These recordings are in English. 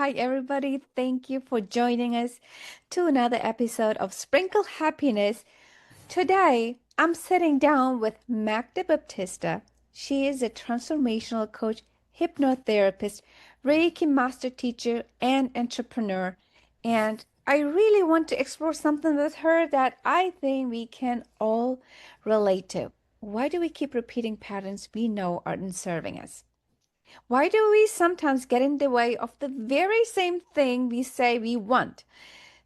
Hi, everybody. Thank you for joining us to another episode of Sprinkle Happiness. Today, I'm sitting down with Magda Baptista. She is a transformational coach, hypnotherapist, Reiki master teacher, and entrepreneur. And I really want to explore something with her that I think we can all relate to. Why do we keep repeating patterns we know aren't serving us? Why do we sometimes get in the way of the very same thing we say we want?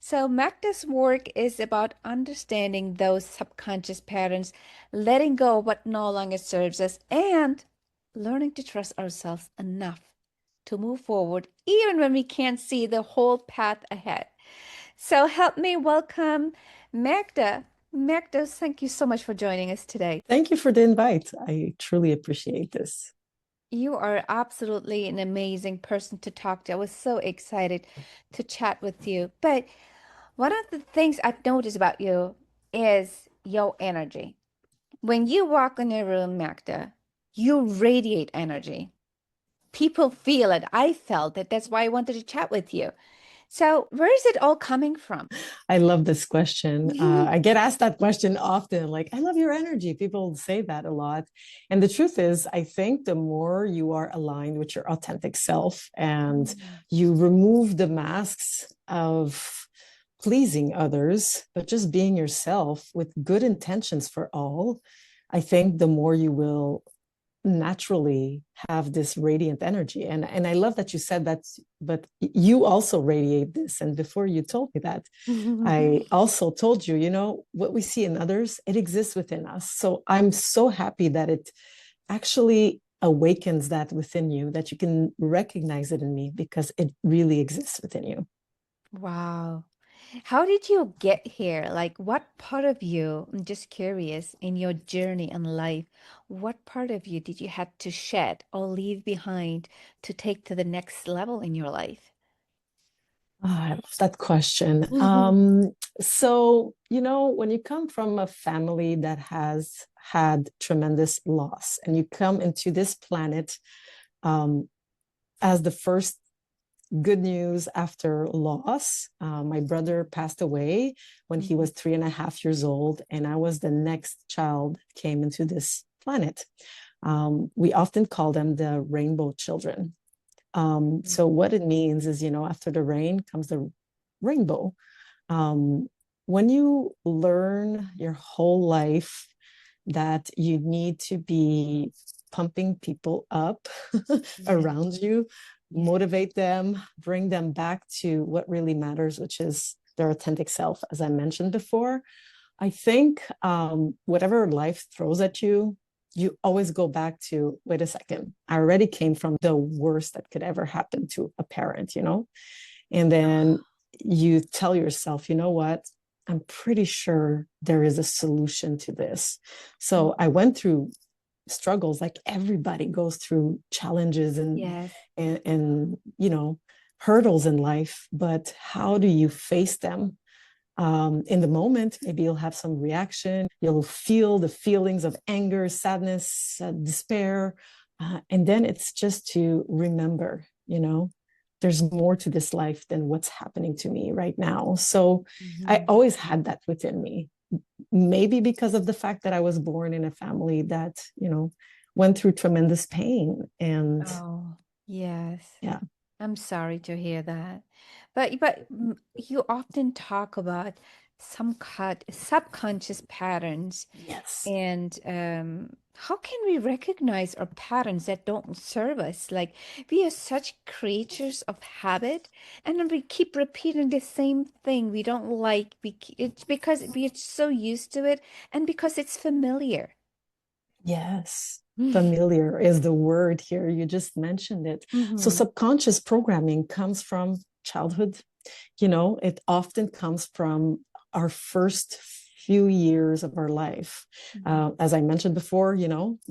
So, Magda's work is about understanding those subconscious patterns, letting go of what no longer serves us, and learning to trust ourselves enough to move forward, even when we can't see the whole path ahead. So, help me welcome Magda. Magda, thank you so much for joining us today. Thank you for the invite. I truly appreciate this. You are absolutely an amazing person to talk to. I was so excited to chat with you. But one of the things I've noticed about you is your energy. When you walk in a room, Magda, you radiate energy. People feel it. I felt it. That's why I wanted to chat with you. So, where is it all coming from? I love this question. I get asked that question often, like, I love your energy. People say that a lot. And the truth is, I think the more you are aligned with your authentic self and you remove the masks of pleasing others, but just being yourself with good intentions for all, I think the more you will naturally have this radiant energy. And I love that you said that, but you also radiate this. And before you told me that, I also told you, what we see in others, it exists within us. So I'm so happy that it actually awakens that within you, that you can recognize it in me because it really exists within you. Wow. How did you get here? Like, what part of you, I'm just curious, in your journey in life, what part of you did you have to shed or leave behind to take to the next level in your life? I love that question. So, when you come from a family that has had tremendous loss and you come into this planet um, as the first good news after loss. My brother passed away when he was 3.5 years old, and I was the next child that came into this planet. We often call them the rainbow children. So what it means is, after the rain comes the rainbow. Um, when you learn your whole life that you need to be pumping people up Yeah. around you, Yeah. motivate them, bring them back to what really matters, which is their authentic self, as I mentioned before. I think whatever life throws at you, you always go back to, wait a second, I already came from the worst that could ever happen to a parent, And then you tell yourself, you know what? I'm pretty sure there is a solution to this. So I went through struggles like everybody goes through challenges Yes. and hurdles in life, but how do you face them? In the moment, maybe you'll have some reaction, you'll feel the feelings of anger, sadness, despair, and then it's just to remember, there's more to this life than what's happening to me right now. So I Mhm. always had that within me, maybe because of the fact that I was born in a family that, went through tremendous pain. And Oh, yes. yeah, I'm sorry to hear that. But you often talk about some cut subconscious patterns. yes. And how can we recognize our patterns that don't serve us? Like we are such creatures of habit, and then we keep repeating the same thing we don't like. It's because we are so used to it, and because it's familiar. Yes. Familiar is the word here. You just mentioned it. So, Mm-hmm. subconscious programming comes from childhood. It often comes from our first few years of our life. As I mentioned before,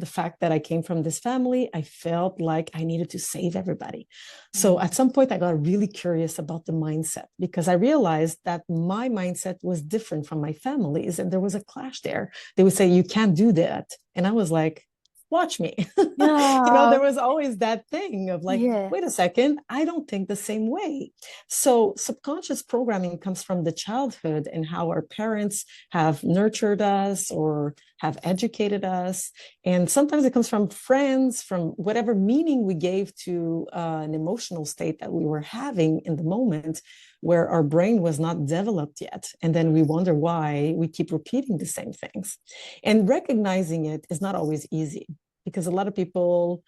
the fact that I came from this family, I felt like I needed to save everybody. So Mm-hmm. at some point, I got really curious about the mindset because I realized that my mindset was different from my family's and there was a clash there. They would say, you can't do that. And I was like, watch me. There Oh, was always that thing of like, yeah. wait a second, I don't think the same way. So subconscious programming comes from the childhood and how our parents have nurtured us or have educated us. And sometimes it comes from friends, from whatever meaning we gave to an emotional state that we were having in the moment where our brain was not developed yet. And then we wonder why we keep repeating the same things. And recognizing it is not always easy because a lot of people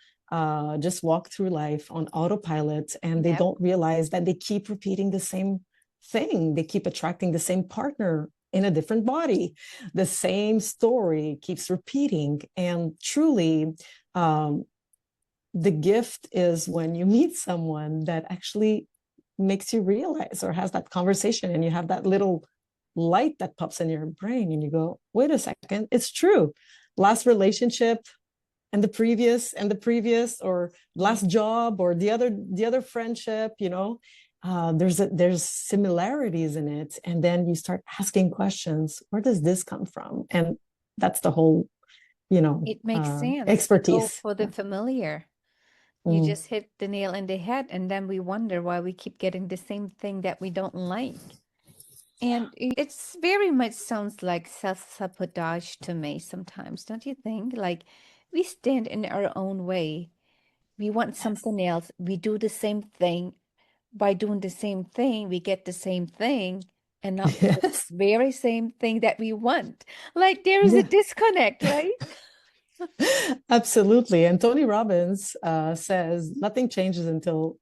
just walk through life on autopilot and they Yep. don't realize that they keep repeating the same thing. They keep attracting the same partner in a different body. The same story keeps repeating. And truly, um, the gift is when you meet someone that actually makes you realize or has that conversation and you have that little light that pops in your brain and you go, wait a second, it's true. Last relationship and the previous or Yeah. last job or the other friendship, there's similarities in it. And then you start asking questions, where does this come from? And that's the whole, It makes sense. We go expertise. for the Yeah. familiar. You Mm. just hit the nail in the head, and then we wonder why we keep getting the same thing that we don't like. And it's very much sounds like self-sabotage to me sometimes, don't you think? Like we stand in our own way. We want Yes. something else. We do the same thing. By doing the same thing, we get the same thing and not the Yes. very same thing that we want. Like there is a Yeah. disconnect, right? Absolutely. And Tony Robbins says nothing changes until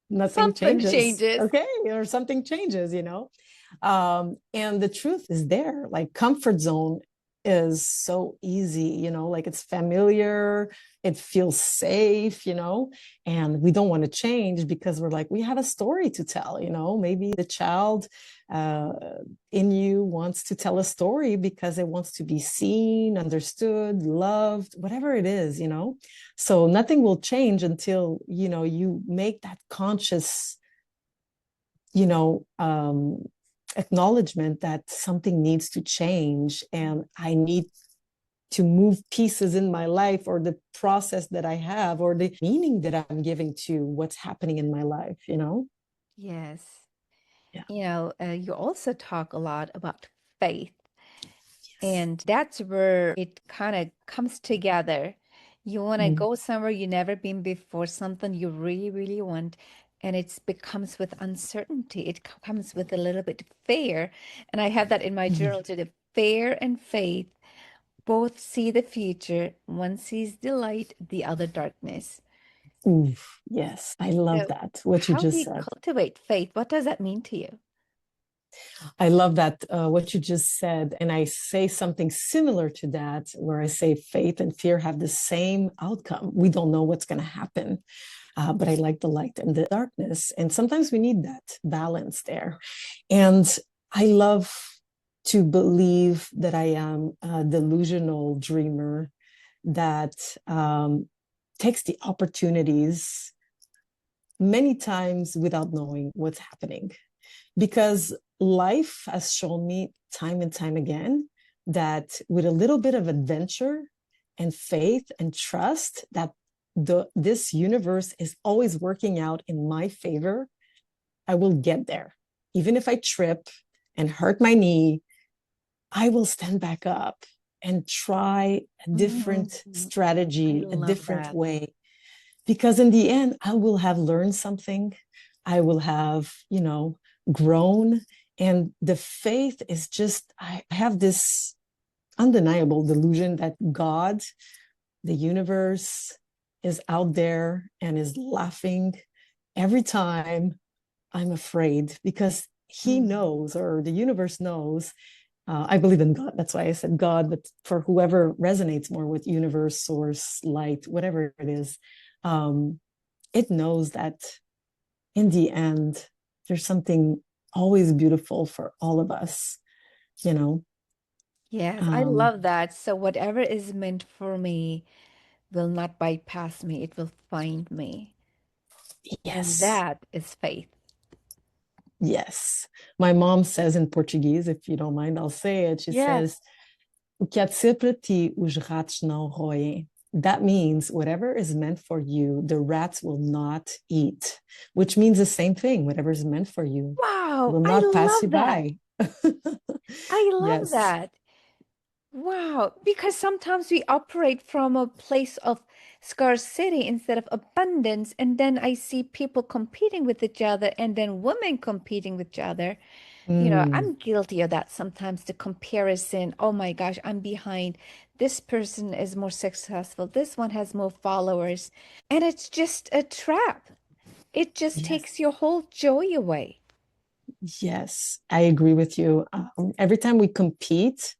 nothing Something changes. changes. Okay. Or something changes. And the truth is there, like comfort zone is so easy, like it's familiar, it feels safe, and we don't want to change because we're like, we have a story to tell. Maybe the child uh, in you wants to tell a story because it wants to be seen, understood, loved, whatever it is. So nothing will change until, you make that conscious, you know, um, acknowledgement that something needs to change and I need to move pieces in my life or the process that I have or the meaning that I'm giving to what's happening in my life. Yes. Yeah. You also talk a lot about faith. Yes. And that's where it kind of comes together. You want to Mm. go somewhere you never been before, something you really, really want, and it becomes with uncertainty. It comes with a little bit fear. And I have that in my Mm. journal too. The fear and faith both see the future. One sees the light, the other darkness. Oof, yes, I love So, that, what you how do just you said. cultivate faith? What does that mean to you? I love that, what you just said. And I say something similar to that, where I say faith and fear have the same outcome. We don't know what's going to happen, but I like the light and the darkness. And sometimes we need that balance there. And I love to believe that I am a delusional dreamer that takes the opportunities many times without knowing what's happening. Because life has shown me time and time again that with a little bit of adventure and faith and trust that this universe is always working out in my favor, I will get there. Even if I trip and hurt my knee, I will stand back up and try a different Mhm. I strategy, a love different that. way. Because in the end, I will have learned something. I will have, grown. And the faith is just, I have this undeniable delusion that God, the universe, is out there and is laughing every time I'm afraid because he Mhm. knows, or the universe knows. I believe in God. That's why I said God, but for whoever resonates more with universe, source, light, whatever it is, um, it knows that in the end, there's something always beautiful for all of us, you know? Yes, I Um, love that. So whatever is meant for me will not bypass me. It will find me. And yes, that is faith. yes. My mom says in Portuguese, if you don't mind, I'll say it. She Yes. says, o que há de ser para ti, os ratos não roem. that means whatever is meant for you, the rats will not eat, which means the same thing. Whatever is meant for you Wow, will I not pass you love that. by. I love Yes. that. Wow, because sometimes we operate from a place of scarcity instead of abundance, and then I see people competing with each other, and then women competing with each other. Mm, I'm guilty of that sometimes, the comparison. Oh my gosh, I'm behind. This person is more successful. This one has more followers. And it's just a trap. It just yes. takes your whole joy away. Yes, I agree with you. Every time we compete,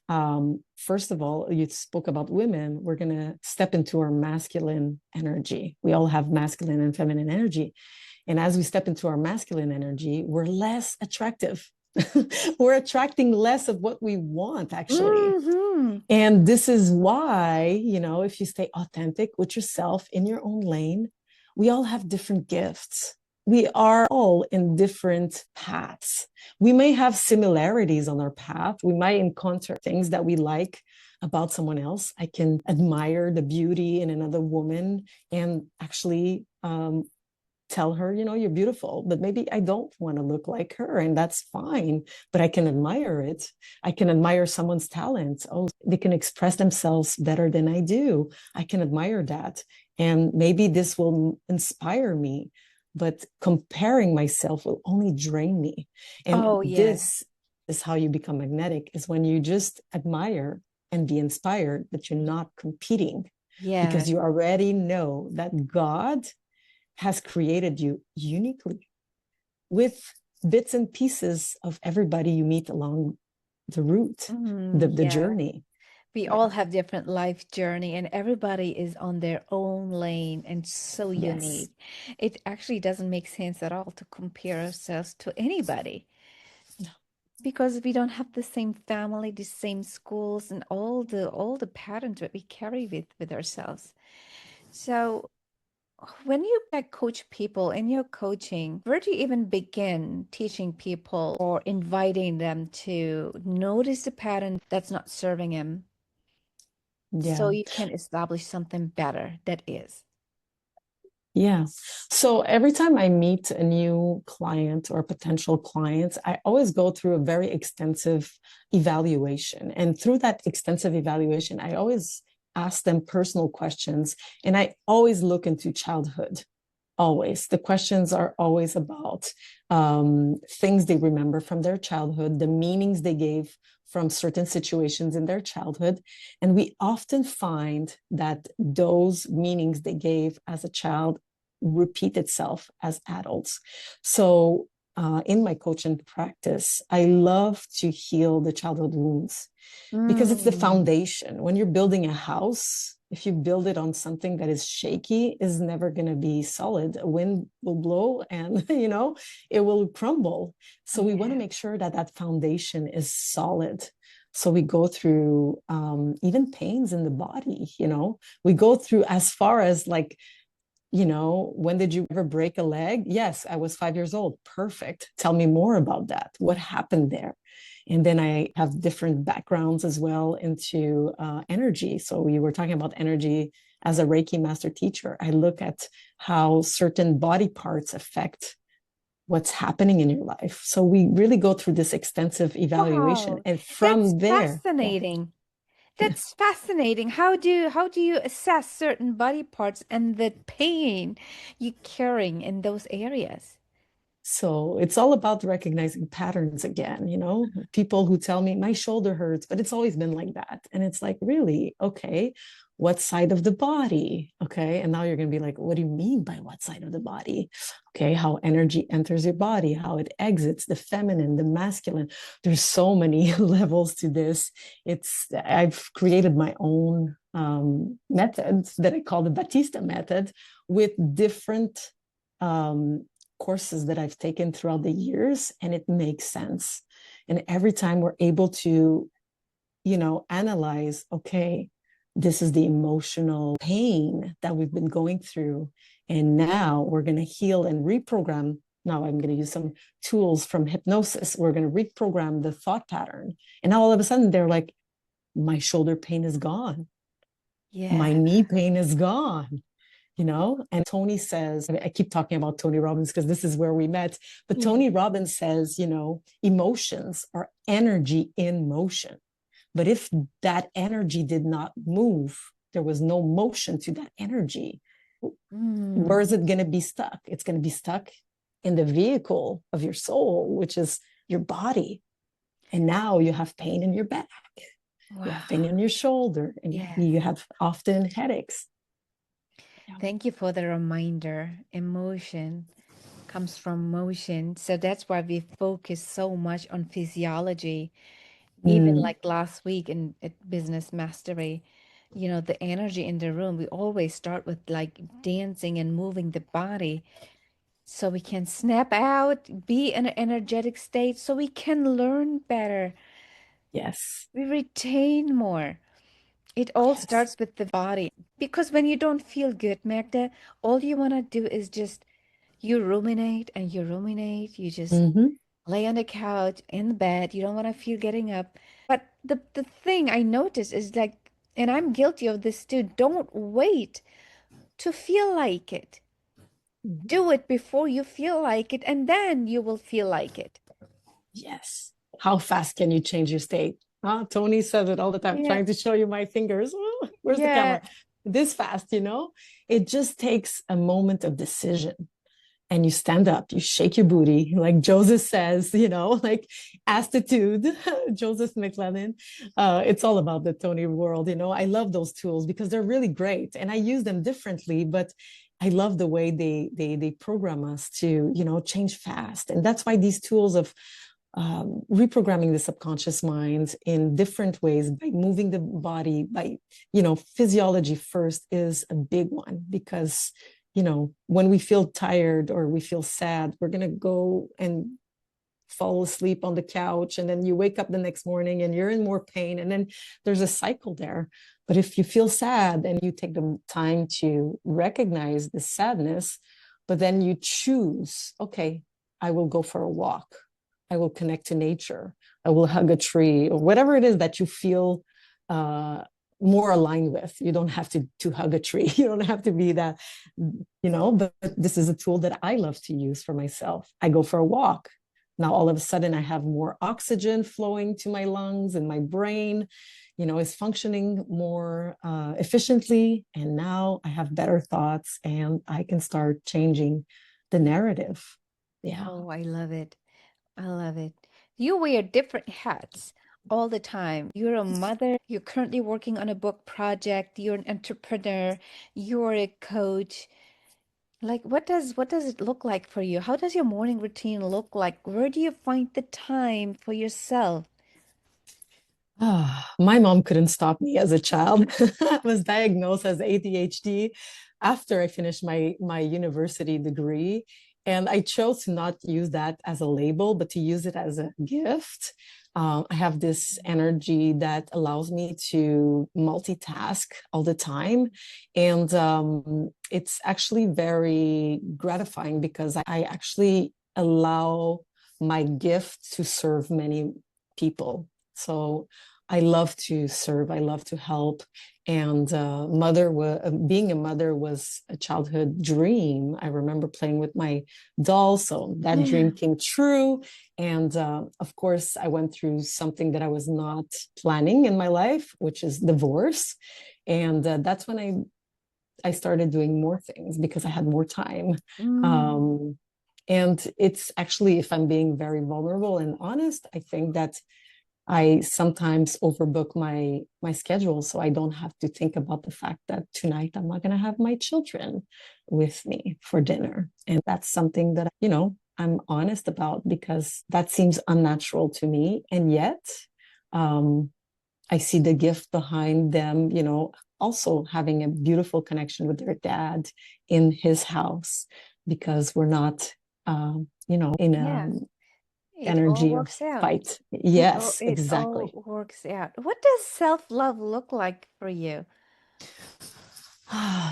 first of all, you spoke about women, we're going to step into our masculine energy. We all have masculine and feminine energy. And as we step into our masculine energy, we're less attractive. We're attracting less of what we want, actually. Hmm. And this is why, if you stay authentic with yourself in your own lane, we all have different gifts. We are all in different paths. We may have similarities on our path. We might encounter things that we like about someone else. I can admire the beauty in another woman and actually tell her, you're beautiful, but maybe I don't want to look like her, and that's fine. But I can admire it. I can admire someone's talent. Oh, they can express themselves better than I do. I can admire that. And maybe this will inspire me. But comparing myself will only drain me. And Oh, yes. this is how you become magnetic, is when you just admire and be inspired, but you're not competing because Yes. you already know that God has created you uniquely with bits and pieces of everybody you meet along the route, the Yeah. journey. We all Yeah. have different life journey and everybody is on their own lane and so Yes. unique. It actually doesn't make sense at all to compare ourselves to anybody because we don't have the same family, the same schools and all the patterns that we carry with ourselves. So when you like coach people in your coaching, where do you even begin teaching people or inviting them to notice the pattern that's not serving them so Yeah. you can establish something better that is? Yeah. So every time I meet a new client or potential client, I always go through a very extensive evaluation. And through that extensive evaluation, I always ask them personal questions and I always look into childhood. Always. The questions are always about things they remember from their childhood, the meanings they gave from certain situations in their childhood. And we often find that those meanings they gave as a child repeat itself as adults. So, in my coaching practice, I love to heal the childhood wounds because it's the Mm, foundation. When you're building a house, if you build it on something that is shaky, is never going to be solid. A wind will blow and it will crumble. So we want to yeah. make sure that that foundation is solid. So we go through even pains in the body. We go through as far as like, when did you ever break a leg? Yes, I was 5 years old. Perfect. Tell me more about that. What happened there? And then I have different backgrounds as well into energy. So we were talking about energy as a Reiki master teacher. I look at how certain body parts affect what's happening in your life. So we really go through this extensive evaluation. Wow, And that's from there, yeah. fascinating. That's fascinating. How do you assess certain body parts and the pain you carrying in those areas? So it's all about recognizing patterns again, people who tell me my shoulder hurts, but it's always been like that. And it's like, really? Okay. What side of the body? Okay. And now you're going to be like, what do you mean by what side of the body? Okay. How energy enters your body, how it exits, the feminine, the masculine. There's so many levels to this. I've created my own method that I call the Baptista method with different um, courses that I've taken throughout the years, and it makes sense. And every time we're able to, analyze, okay, this is the emotional pain that we've been going through. And now we're going to heal and reprogram. Now I'm going to use some tools from hypnosis. We're going to reprogram the thought pattern. And now all of a sudden they're like, my shoulder pain is gone. My Yeah. knee pain is gone. And Tony says, I keep talking about Tony Robbins because this is where we met, but Yeah. Tony Robbins says, emotions are energy in motion. But if that energy did not move, there was no motion to that energy, Mm. where is it going to be stuck? It's going to be stuck in the vehicle of your soul, which is your body. And now you have pain in your back, you have pain Wow. in your shoulder, and Yes. you have often headaches. Yeah. Thank you for the reminder. Emotion comes from motion. So that's why we focus so much on physiology. Even Mm, like last week in at Business Mastery, the energy in the room, we always start with like dancing and moving the body so we can snap out, be in an energetic state, so we can learn better. yes. We retain more. It all Yes. starts with the body. Because when you don't feel good, Magda, all you want to do is just you ruminate and you ruminate. You just Mm-hmm. lay on the couch in the bed. You don't want to feel getting up. But the thing I notice is like, and I'm guilty of this too, don't wait to feel like it. Do it before you feel like it, and then you will feel like it. Yes. How fast can you change your state? Tony says it all the time, Yeah. trying to show you my fingers. Oh, where's the Yeah. camera? This fast, It just takes a moment of decision. And you stand up, you shake your booty, like Joseph says, like attitude, Joseph McLennan. It's all about the Tony world. I love those tools because they're really great, and I use them differently. But I love the way they program us to change fast, and that's why these tools of reprogramming the subconscious mind in different ways by moving the body, by physiology first is a big one, because when we feel tired or we feel sad, we're going to go and fall asleep on the couch, and then you wake up the next morning and you're in more pain, and then there's a cycle there. But if you feel sad and you take the time to recognize the sadness, but then you choose, okay, I will go for a walk, I will connect to nature, I will hug a tree, or whatever it is that you feel uh, more aligned with. You don't have to hug a tree. You don't have to be that, but this is a tool that I love to use for myself. I go for a walk. Now all of a sudden I have more oxygen flowing to my lungs, and my brain is functioning more efficiently, and now I have better thoughts and I can start changing the narrative. Yeah. Oh, I love it. I love it. You wear different hats all the time. You're a mother, you're currently working on a book project, you're an entrepreneur, you're a coach. Like what does it look like for you? How does your morning routine look like? Where do you find the time for yourself? My mom couldn't stop me as a child. I was diagnosed as ADHD after I finished my university degree. And I chose to not use that as a label, but to use it as a gift. I have this energy that allows me to multitask all the time. And it's actually very gratifying because I actually allow my gift to serve many people. So I love to serve. I love to help. And being a mother was a childhood dream. I remember playing with my doll, so that Yeah. dream came true. And of course, I went through something that I was not planning in my life, which is divorce. And that's when I started doing more things because I had more time. Mm, Um, and it's actually, if I'm being very vulnerable and honest, I think that I sometimes overbook my schedule, so I don't have to think about the fact that tonight I'm not going to have my children with me for dinner. And that's something that I'm honest about, because that seems unnatural to me. And yet, um, I see the gift behind them, also having a beautiful connection with their dad in his house, because we're not, in yeah. a It all energy of works out. fight. It all Yes, it all exactly. works out. What does self-love look like for you?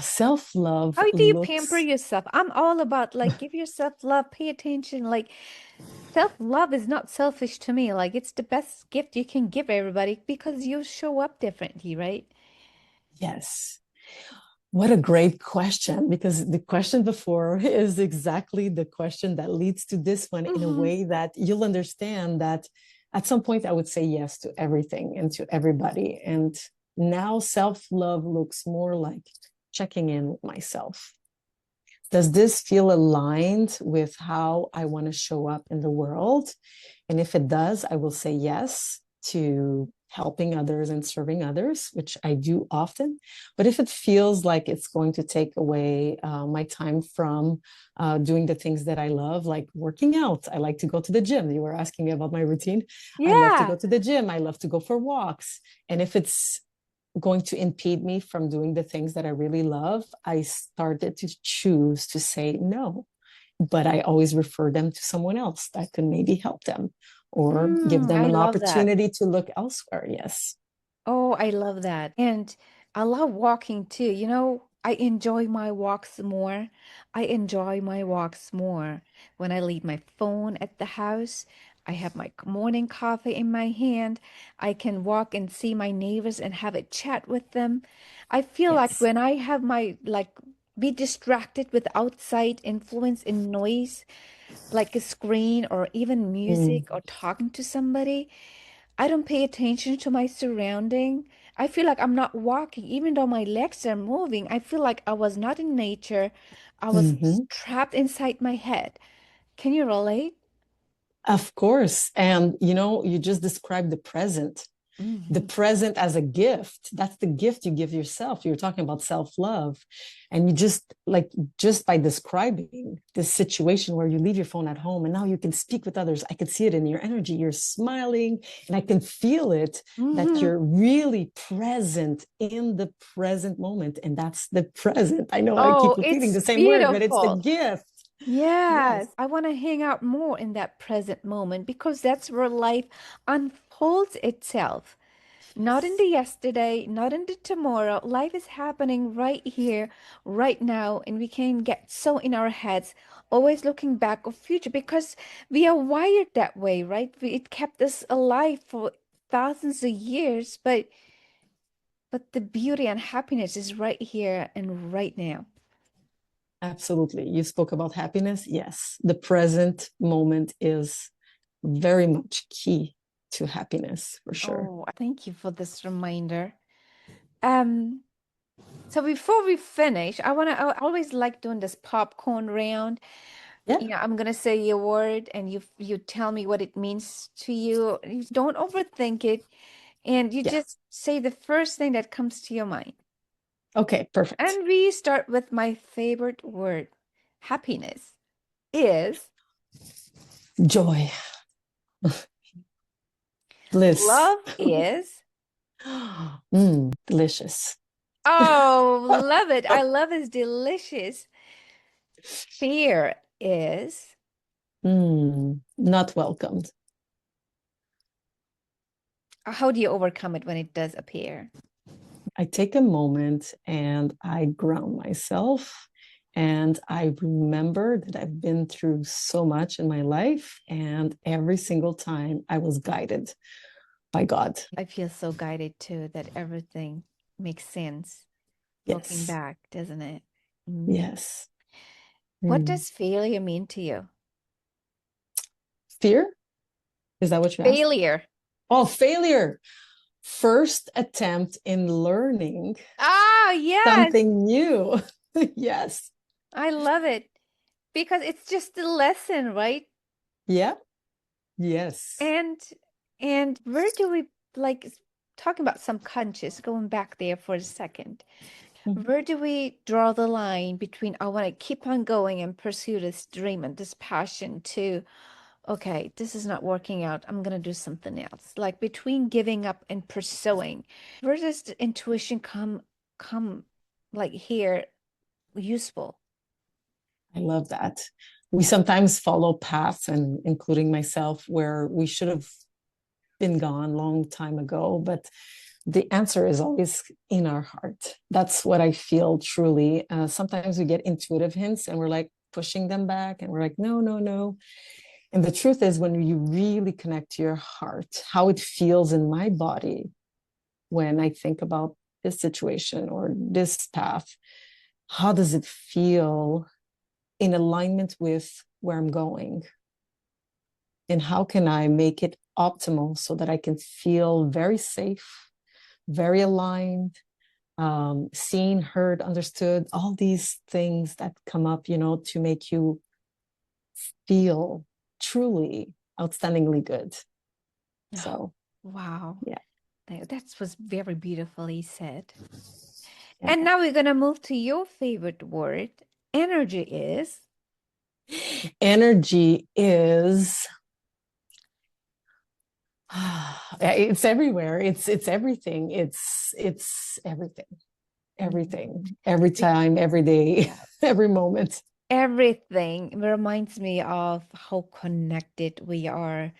Self love How do you pamper looks, yourself? I'm all about like give yourself love, pay attention. Like self-love is not selfish to me. Like it's the best gift you can give everybody because you show up differently, right? Yes. What a great question, because the question before is exactly the question that leads to this one in a Mm-hmm. way that you'll understand that at some point I would say yes to everything and to everybody. And now self love looks more like checking in with myself. Does this feel aligned with how I want to show up in the world? And if it does, I will say yes to helping others and serving others, which I do often. But if it feels like it's going to take away my time from doing the things that I love, like working out, I like to go to the gym. You were asking me about my routine. I love to go Yeah. to the gym. I love to go for walks. And if it's going to impede me from doing the things that I really love, I started to choose to say no. But I always refer them to someone else that can maybe help them or give them I an love that. opportunity to look elsewhere. Yes. Oh, I love that. And I love walking too. I enjoy my walks more. I enjoy my walks more when I leave my phone at the house. I have my morning coffee in my hand. I can walk and see my neighbors and have a chat with them. I feel like Yes. when I have be distracted with outside influence and noise, like a screen or even Mm, music or talking to somebody, I don't pay attention to my surrounding. I feel like I'm not walking, even though my legs are moving. I feel like I was not in nature. I was mhm. trapped inside my head. Can you relate? Of course. And you just described the Hmm. present as a gift. That's the gift you give yourself. You're talking about self-love. And you just by describing this situation where you leave your phone at home and now you can speak with others, I can see it in your energy. You're smiling and I can feel it that Hmm. you're really present in the present moment. And that's the present. I know I keep Oh, repeating it's the same word, but it's the beautiful. gift. Yes, Yes, I want to hang out more in that present moment because that's where life unfolds itself. Not in the yesterday, not in the tomorrow. Life is happening right here, right now, and we can get so in our heads, always looking back or future because we are wired that way, right? It kept us alive for thousands of years, but the beauty and happiness is right here and right now. absolutely. You spoke about happiness. Yes, the present moment is very much key to happiness for sure. Oh, thank you for this reminder. Um, so before we finish, I always like doing this popcorn round. Yeah, I'm gonna say a word and you tell me what it means to you. You don't overthink it and you yeah. just say the first thing that comes to your mind. Okay, perfect. And we start with my favorite word. Happiness is Joy, bliss. love is Delicious. oh, love it. I love is delicious. Fear is Not welcomed. how do you overcome it when it does appear? I take a moment and I ground myself. And I remember that I've been through so much in my life. And every single time I was guided by God. I feel so guided too that everything makes sense looking Yes. back, doesn't it? Mm. Yes. What Mm. does failure mean to you? Fear? Is that what you asked? Failure. Oh, failure. First attempt in learning Ah, yes. something new. Yes. I love it because it's just a lesson, right? Yeah. Yes. And and where do we talking about subconscious, going back there for a second. Mhm. Where do we draw the line between I want to keep on going and pursue this dream and this passion to okay, this is not working out. I'm gonna do something else. Like between giving up and pursuing, where does the intuition come like here useful? I love that. We sometimes follow paths, and including myself, where we should have been gone long time ago, but the answer is always in our heart. That's what I feel truly. Sometimes we get intuitive hints and we're like pushing them back and we're like, no, no, no. And the truth is, when you really connect to your heart, how it feels in my body when I think about this situation or this path, how does it feel in alignment with where I'm going? And how can I make it optimal so that I can feel very safe, very aligned, seen, heard, understood, all these things that come up, to make you feel truly outstandingly good. Oh, So, wow. yeah, That was very beautifully said. yeah. And now we're going to move to your favorite word. Energy is. Energy is it's everywhere. It's everything. It's everything. Everything. Mhm. Every Be- time, every day, Yeah. every moment. Everything reminds me of how connected we are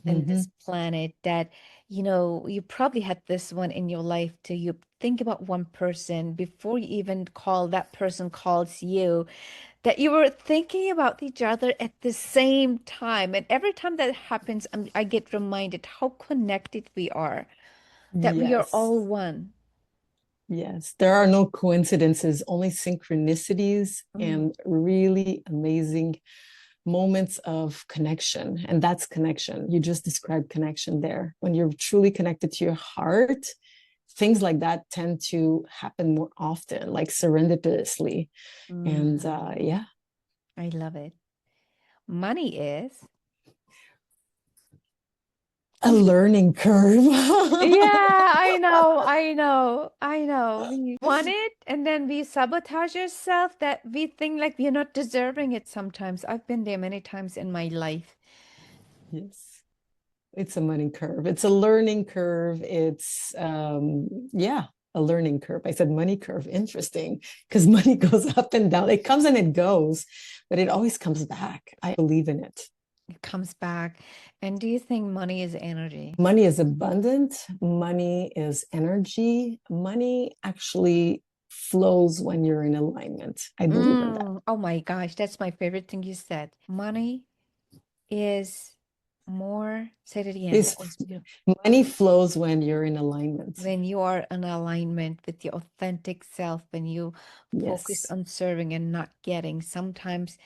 in this Hmm. planet that, you probably had this one in your life too. You think about one person before you even call that person calls you, that you were thinking about each other at the same time. And every time that happens, I get reminded how connected we are, that we are Yes. all one. Yes. There are no coincidences, only synchronicities Mm. and really amazing moments of connection. And that's connection. You just described connection there. When you're truly connected to your heart, things like that tend to happen more often, like serendipitously. And Mm. yeah, I love it. Money is. a learning curve. Yeah, I know. We want it, and then we sabotage yourself that we think like we're not deserving it sometimes. I've been there many times in my life. Yes. It's a money curve. It's a learning curve. It's yeah, a learning curve. I said money curve. Interesting, because money goes up and down. It comes and it goes, but it always comes back. I believe in it. It comes back. And do you think money is energy? Money is abundant. Money is energy. Money actually flows when you're in alignment. I believe in that. Oh my gosh, that's my favorite thing you said. Money is more, say it again. Is That was beautiful. money flows when you're in alignment. When you are in alignment with your authentic self, when you focus Yes. on serving and not getting, sometimes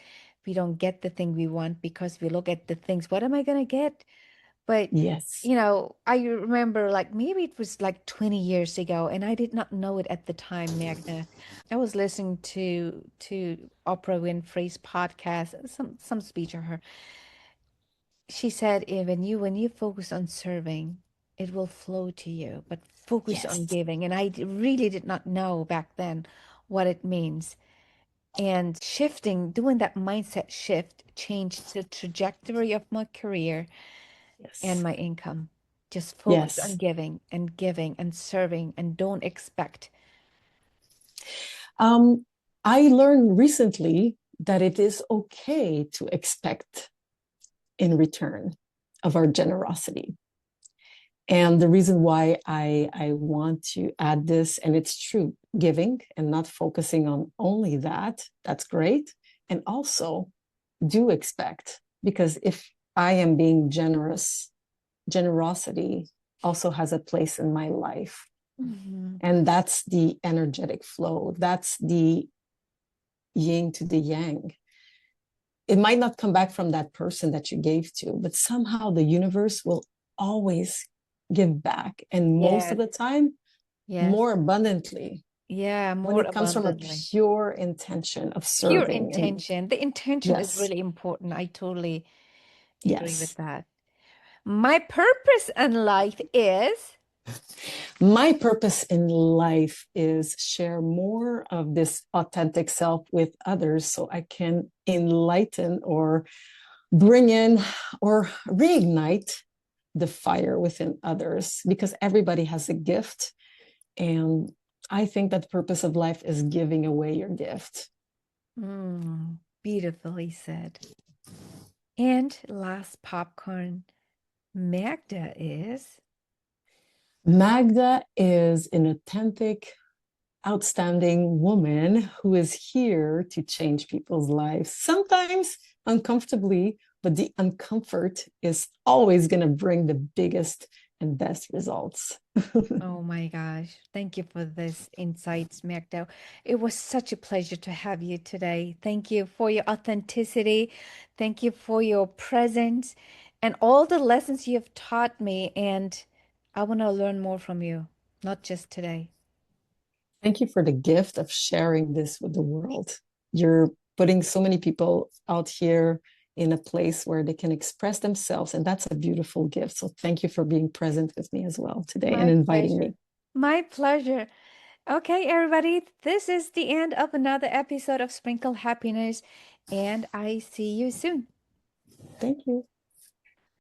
we don't get the thing we want because we look at the things, what am I going to get? But, Yes. I remember like maybe it was like 20 years ago, and I did not know it at the time, Magda. I was listening to Oprah Winfrey's podcast, some speech of her. She said, when you focus on serving, it will flow to you, but focus on Yes. giving. And really did not know back then what it means. And shifting, doing that mindset shift changed the trajectory of my career and Yes. my income. Just focus on Yes. giving and serving, and don't expect. Um, I learned recently that it is okay to expect in return of our generosity. And the reason why I want to add this, and it's true, giving and not focusing on only that, that's great. And also do expect, because if I am being generous, generosity also has a place in my life. Mhm. And that's the energetic flow. That's the yin to the yang. It might not come back from that person that you gave to, but somehow the universe will always give back. And most of Yes, the time, yes. more abundantly Yeah, when more it comes from a abundantly. pure intention of Pure serving. And intention. The intention is yes, really important. I totally agree with yes. that. My purpose in life is. My purpose in life is share more of this authentic self with others so I can enlighten or bring in or reignite the fire within others, because everybody has a gift. And I think that the purpose of life is giving away your gift. Beautifully said. And last popcorn, Magda is. Magda is an authentic, outstanding woman who is here to change people's lives, sometimes uncomfortably, but the uncomfort is always going to bring the biggest and best results. Oh my gosh. Thank you for this insights, Magda. It was such a pleasure to have you today. Thank you for your authenticity. Thank you for your presence and all the lessons you have taught me. And I want to learn more from you, not just today. Thank you for the gift of sharing this with the world. You're putting so many people out here in a place where they can express themselves, and that's a beautiful gift. So thank you for being present with me as well today and My inviting pleasure. me. My pleasure. Okay, everybody, this is the end of another episode of Sprinkle Happiness, and I see you soon. Thank you.